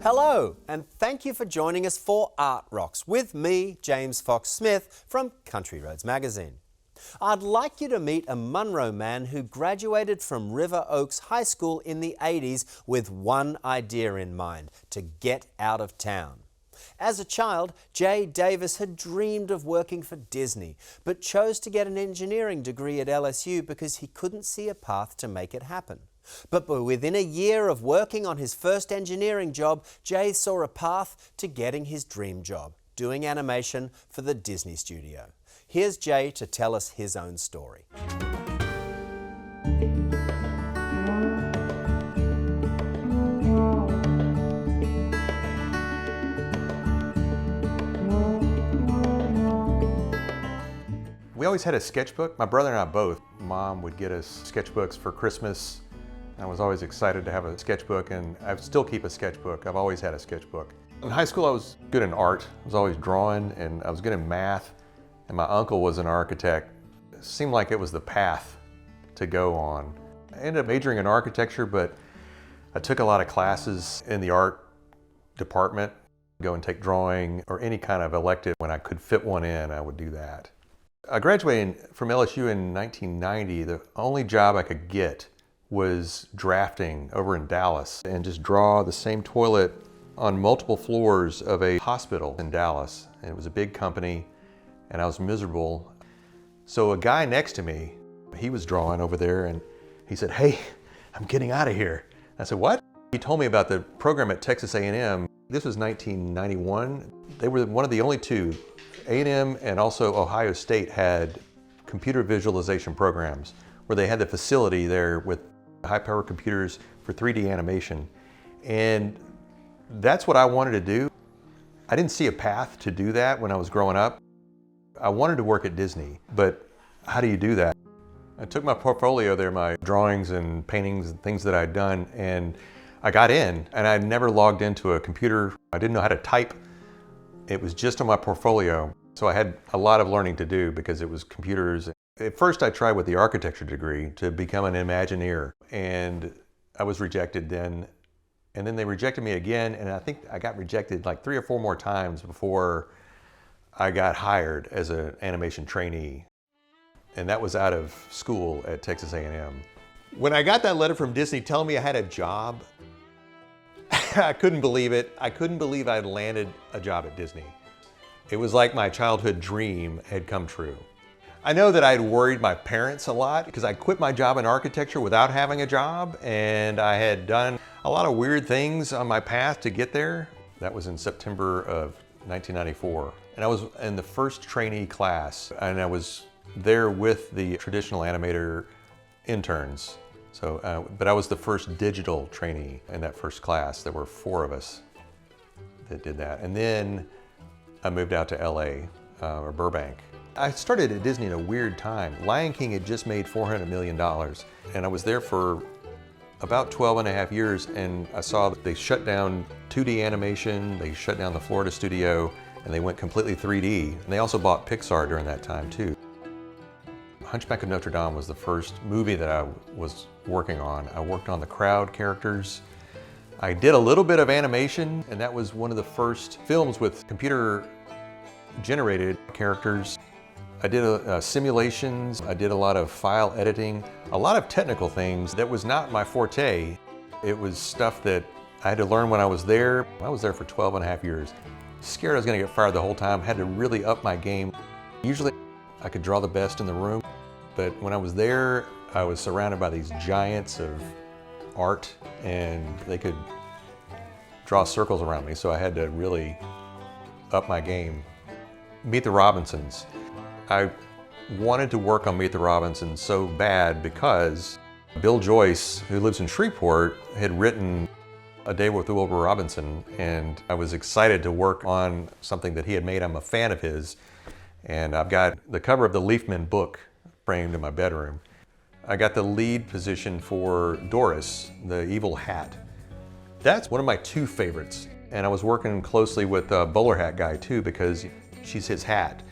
Hello, and thank you for joining us for Art Rocks with me, James Fox Smith from Country Roads Magazine. I'd like you to meet a Monroe man who graduated from River Oaks High School in the 80s with one idea in mind: to get out of town. As a child, Jay Davis had dreamed of working for Disney, but chose to get an engineering degree at LSU because he couldn't see a path to make it happen. But within a year of working on his first engineering job, Jay saw a path to getting his dream job, doing animation for the Disney studio. Here's Jay to tell us his own story. We always had a sketchbook. My brother and I both. Mom would get us sketchbooks for Christmas. I was always excited to have a sketchbook, and I still keep a sketchbook. I've always had a sketchbook. In high school, I was good in art. I was always drawing, and I was good in math, and my uncle was an architect. It seemed like it was the path to go on. I ended up majoring in architecture, but I took a lot of classes in the art department. Go and take drawing or any kind of elective. When I could fit one in, I would do that. I graduated from LSU in 1990. The only job I could get was drafting over in Dallas and just draw the same toilet on multiple floors of a hospital in Dallas. And it was a big company and I was miserable. So a guy next to me, he was drawing over there and he said, "Hey, I'm getting out of here." I said, "What?" He told me about the program at Texas A&M. This was 1991. They were one of the only two. A&M and also Ohio State had computer visualization programs where they had the facility there with high-powered computers for 3D animation. And that's what I wanted to do. I didn't see a path to do that when I was growing up. I wanted to work at Disney, but how do you do that? I took my portfolio there, my drawings and paintings and things that I'd done, and I got in, and I'd never logged into a computer. I didn't know how to type. It was just on my portfolio. So I had a lot of learning to do because it was computers. At first I tried with the architecture degree to become an Imagineer, and I was rejected then. And then they rejected me again, and I think I got rejected like 3 or 4 more times before I got hired as an animation trainee. And that was out of school at Texas A&M. When I got that letter from Disney telling me I had a job, I couldn't believe it. I couldn't believe I'd landed a job at Disney. It was like my childhood dream had come true. I know that I'd worried my parents a lot because I quit my job in architecture without having a job, and I had done a lot of weird things on my path to get there. That was in September of 1994. And I was in the first trainee class, and I was there with the traditional animator interns. So, but I was the first digital trainee in that first class. There were 4 of us that did that. And then I moved out to LA, or Burbank. I started at Disney in a weird time. Lion King had just made $400 million. And I was there for about 12 and a half years, and I saw that they shut down 2D animation, they shut down the Florida studio, and they went completely 3D. And they also bought Pixar during that time too. Hunchback of Notre Dame was the first movie that I was working on. I worked on the crowd characters. I did a little bit of animation, and that was one of the first films with computer-generated characters. I did simulations. I did a lot of file editing, a lot of technical things. That was not my forte. It was stuff that I had to learn when I was there. I was there for 12 and a half years. Scared I was gonna get fired the whole time. Had to really up my game. Usually I could draw the best in the room, but when I was there, I was surrounded by these giants of art, and they could draw circles around me, so I had to really up my game. Meet the Robinsons. I wanted to work on Meet the Robinsons so bad because Bill Joyce, who lives in Shreveport, had written A Day with Wilbur Robinson, and I was excited to work on something that he had made. I'm a fan of his, and I've got the cover of the Leafman book framed in my bedroom. I got the lead position for Doris, the evil hat. That's one of my 2 favorites, and I was working closely with a bowler hat guy too because she's his hat.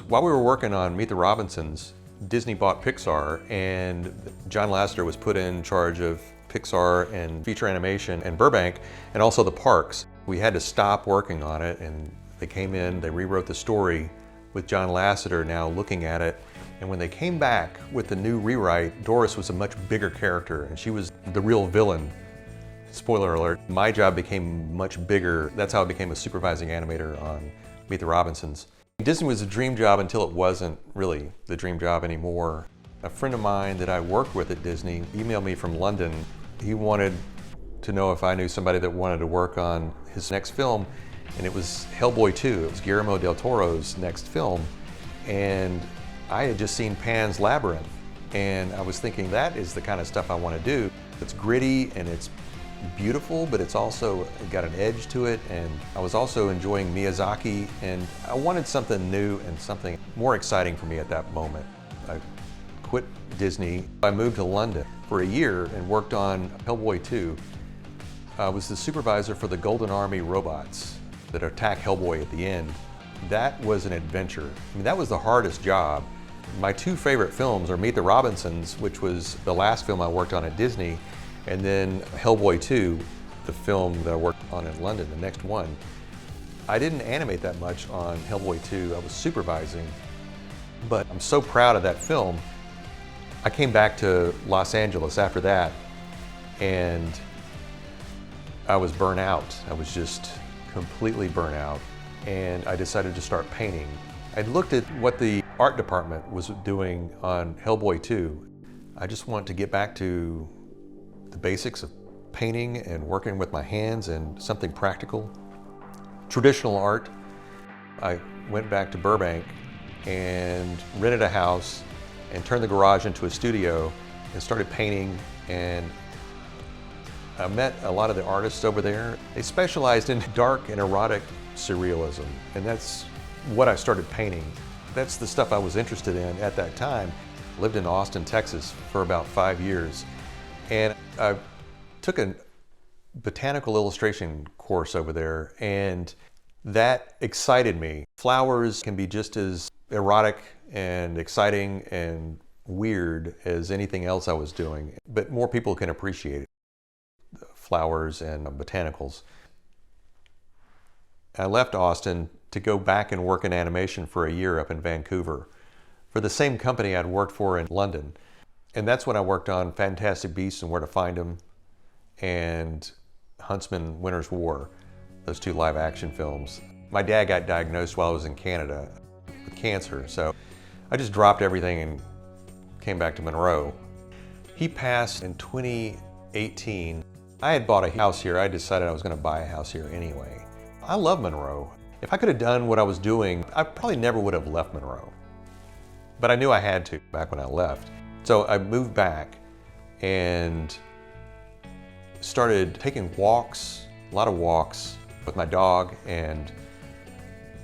While we were working on Meet the Robinsons, Disney bought Pixar, and John Lasseter was put in charge of Pixar and Feature Animation and Burbank, and also the parks. We had to stop working on it, and they came in, they rewrote the story with John Lasseter now looking at it. And when they came back with the new rewrite, Doris was a much bigger character, and she was the real villain. Spoiler alert, my job became much bigger. That's how I became a supervising animator on Meet the Robinsons. Disney was a dream job until it wasn't really the dream job anymore. A friend of mine that I worked with at Disney emailed me from London. He wanted to know if I knew somebody that wanted to work on his next film, and it was Hellboy 2. It was Guillermo del Toro's next film, and I had just seen Pan's Labyrinth, and I was thinking that is the kind of stuff I want to do. It's gritty and it's beautiful, but it's also got an edge to it, and I was also enjoying Miyazaki, and I wanted something new and something more exciting for me at that moment. I quit Disney. I moved to London for a year and worked on Hellboy 2. I was the supervisor for the Golden Army robots that attack Hellboy at the end. That was an adventure. I mean, that was the hardest job. My two favorite films are Meet the Robinsons, which was the last film I worked on at Disney, and then Hellboy 2, the film that I worked on in London, the next one. I didn't animate that much on Hellboy 2, I was supervising, but I'm so proud of that film. I came back to Los Angeles after that, and I was burnt out. I was just completely burnt out, and I decided to start painting. I looked at what the art department was doing on Hellboy 2. I just wanted to get back to the basics of painting and working with my hands and something practical. Traditional art. I went back to Burbank and rented a house and turned the garage into a studio and started painting, and I met a lot of the artists over there. They specialized in dark and erotic surrealism, and that's what I started painting. That's the stuff I was interested in at that time. Lived in Austin, Texas for about 5 years. And I took a botanical illustration course over there, and that excited me. Flowers can be just as erotic and exciting and weird as anything else I was doing, but more people can appreciate it. Flowers and botanicals. I left Austin to go back and work in animation for a year up in Vancouver for the same company I'd worked for in London. And that's when I worked on Fantastic Beasts and Where to Find Them and Huntsman Winter's War, those two live action films. My dad got diagnosed while I was in Canada with cancer, so I just dropped everything and came back to Monroe. He passed in 2018. I had bought a house here. I decided I was going to buy a house here anyway. I love Monroe. If I could have done what I was doing, I probably never would have left Monroe. But I knew I had to back when I left. So I moved back and started taking walks, a lot of walks with my dog, and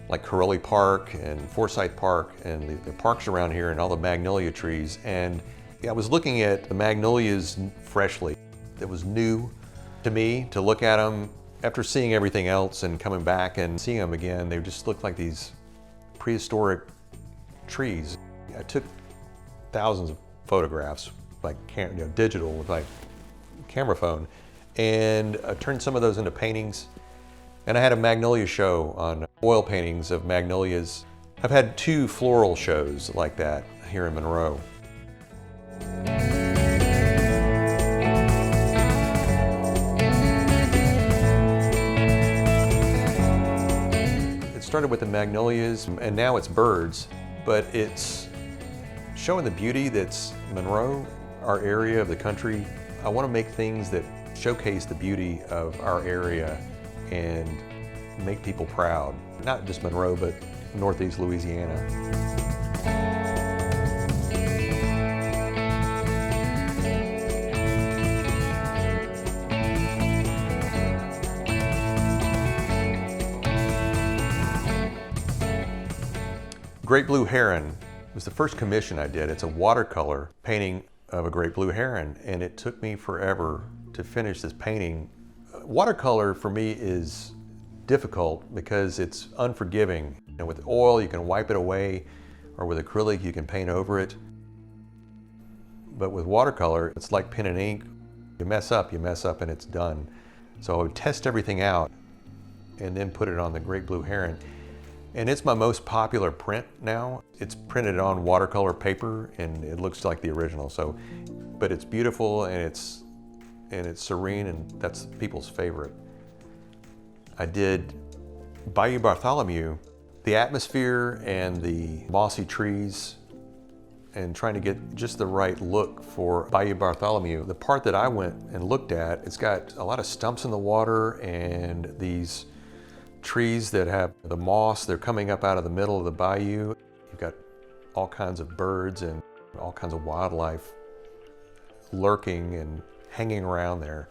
like Corelli Park and Forsyth Park and the parks around here and all the magnolia trees. And I was looking at the magnolias freshly. It was new to me to look at them after seeing everything else and coming back and seeing them again. They just looked like these prehistoric trees. I took thousands of photographs, like digital with my camera phone, and I turned some of those into paintings. And I had a magnolia show on oil paintings of magnolias. I've had 2 floral shows like that here in Monroe. It started with the magnolias, and now it's birds, but it's showing the beauty that's Monroe, our area of the country. I want to make things that showcase the beauty of our area and make people proud. Not just Monroe, but Northeast Louisiana. Great Blue Heron was the first commission I did. It's a watercolor painting of a great blue heron, and it took me forever to finish this painting. Watercolor for me is difficult because it's unforgiving. And with oil, you can wipe it away, or with acrylic, you can paint over it. But with watercolor, it's like pen and ink. You mess up, and it's done. So I would test everything out and then put it on the Great Blue Heron. And it's my most popular print now. It's printed on watercolor paper and it looks like the original. But it's beautiful and it's serene, and that's people's favorite. I did Bayou Bartholomew, the atmosphere and the mossy trees, and trying to get just the right look for Bayou Bartholomew. The part that I went and looked at, it's got a lot of stumps in the water and these trees that have the moss. They're coming up out of the middle of the bayou. You've got all kinds of birds and all kinds of wildlife lurking and hanging around there.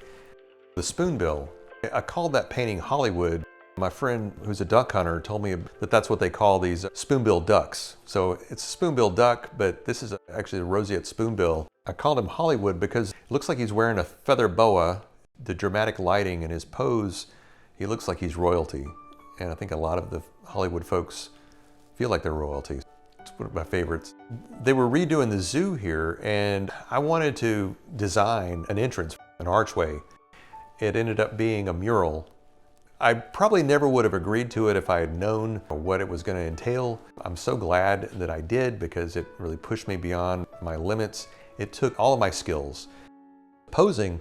The spoonbill, I called that painting Hollywood. My friend who's a duck hunter told me that that's what they call these spoonbill ducks. So it's a spoonbill duck, but this is actually a roseate spoonbill. I called him Hollywood because it looks like he's wearing a feather boa. The dramatic lighting and his pose, he looks like he's royalty. And I think a lot of the Hollywood folks feel like they're royalty. It's one of my favorites. They were redoing the zoo here, and I wanted to design an entrance, an archway. It ended up being a mural. I probably never would have agreed to it if I had known what it was going to entail. I'm so glad that I did, because it really pushed me beyond my limits. It took all of my skills. Posing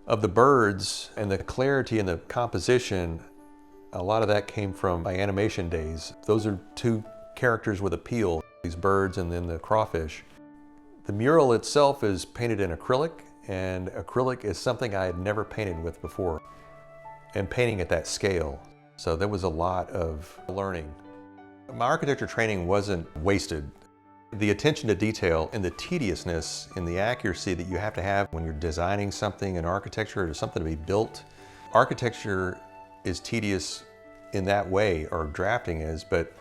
of the birds and the clarity and the composition, a lot of that came from my animation days. Those are two characters with appeal, these birds and then the crawfish. The mural itself is painted in acrylic, and acrylic is something I had never painted with before, and painting at that scale. So there was a lot of learning. My architecture training wasn't wasted. The attention to detail and the tediousness and the accuracy that you have to have when you're designing something in architecture or something to be built. Architecture is tedious in that way, or drafting is, but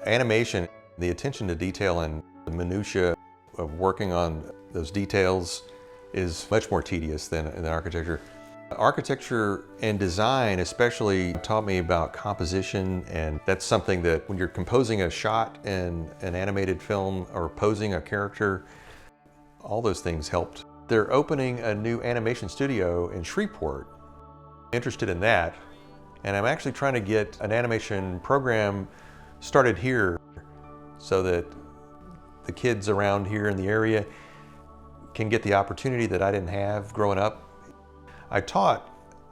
animation, the attention to detail and the minutia of working on those details is much more tedious than in architecture. Architecture and design especially taught me about composition, and that's something that when you're composing a shot in an animated film or posing a character, all those things helped. They're opening a new animation studio in Shreveport. Interested in that, and I'm actually trying to get an animation program started here so that the kids around here in the area can get the opportunity that I didn't have growing up. I taught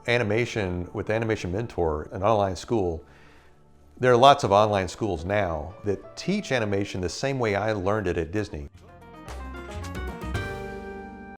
animation with Animation Mentor, an online school. There are lots of online schools now that teach animation the same way I learned it at Disney.